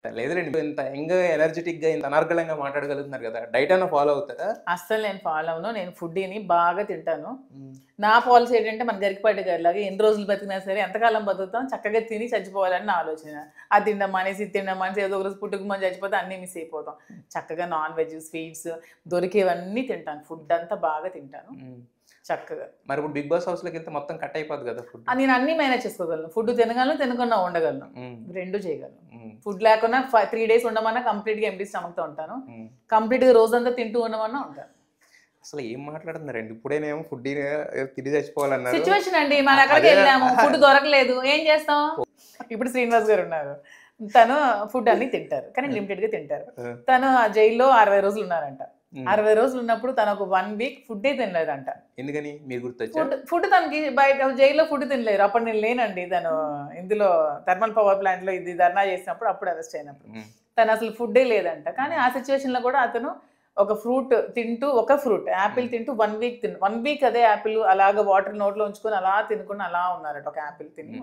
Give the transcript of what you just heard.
లేదులెండి. ఇంత యంగ్, ఎనర్జిటిక్‌గా, ఇంత అనర్గళంగా మాట్లాడగలుగుతున్నారు గదా! డైట్ ఏమన్నా ఫాలో అవుతారా? అస్సలు నేను ఫాలో అవ్వను. నేను ఫుడ్డీని బాగా తింటాను. హ్మ్. నా పాలిసీ ఏంటంటే మన గరికపాటి గారిలాగా ఎన్ని రోజులు బతికినా సరే, ఎంతకాలం బతుకుతాం చక్కగా తిని చచ్చిపోవాలని నా ఆలోచన. అది తినడం మానేసి, ఇది తినడం మానేసి ఏదో ఒక రోజు పుట్టుకుమని చచ్చిపోతే అన్నీ మిస్ అయిపోతాం. చక్కగా నాన్ వెజ్, స్వీట్స్ దొరికేవన్నీ తింటాను. ఫుడ్ అంతా బాగా తింటాను. హ్మ్. చక్కగా. మరిప్పుడు 'బిగ్ బాస్' హౌస్‌లోకెళ్తే మొత్తం కట్ అయిపోద్ది గదా ఫుడ్. నేను అన్నీ మేనేజ్ చేసుకోగలను. ఫుడ్ తినగలను, తినకుండా ఉండగలను. హ్మ్. 2 చేయగలను. హ్మ్. ఫుడ్ లేకున్నా 3 డేస్ ఉండమన్నా కంప్లీట్‌గా ఎంప్టీ స్టమక్‌తో ఉంటాను. హ్మ్. కంప్లీట్‌గా రోజంతా తింటూ ఉండమన్నా ఉంటాను. అసలు ఏం మాట్లాడుతున్నారండి? ఇప్పుడేనేమో ఫుడ్డీని తిని చచ్చిపోవాలన్నారు. సిట్యుయేషన్ అండి. అదే మనమెక్కడికెళ్ళాము, అహా! ఫుడ్ దొరకలేదు. ఏం చేస్తాం? ఇప్పుడు శ్రీనివాస్ గారున్నారు. తను ఫుడ్ అన్నీ తింటారు. కానీ లిమిటెడ్‌గా తింటారు. ఆ! తను ఆ జైల్‌లో 60 రోజులు ఉన్నారంట. హ్మ్. 60 రోజులు ఉన్నప్పుడు తను ఒక 1 వీక్ ఫుడ్డే తినలేదంట. ఎందుకని? మీరు గుర్తొచ్చా? ఫుడ్ తనకి బయట జైల్‌లో ఫుడ్ తినలేరు. అప్పుడు నేను లేనండి. తను ఇందులో థర్మల్ పవర్ ప్లాంట్‌లో ఇది ధర్నా చేసినప్పుడు అప్పుడు అరెస్ట్ అయినప్పుడు. హ్మ్. తనసలు ఫుడ్డే లేదంట. కానీ ఆ సిట్యుయేషన్‌లో కూడా అతను ఒక ఫ్రూట్ తింటూ ఒక ఫ్రూట్ యాపిల్ హ్మ్. తింటూ 1 వీక్ 1 వీక్ అదే యాపిల్ అలాగా వాటర్ నోట్లో ఉంచుకొని అలా తినుకొని అలా ఉన్నారట ఒక యాపిల్ తిని.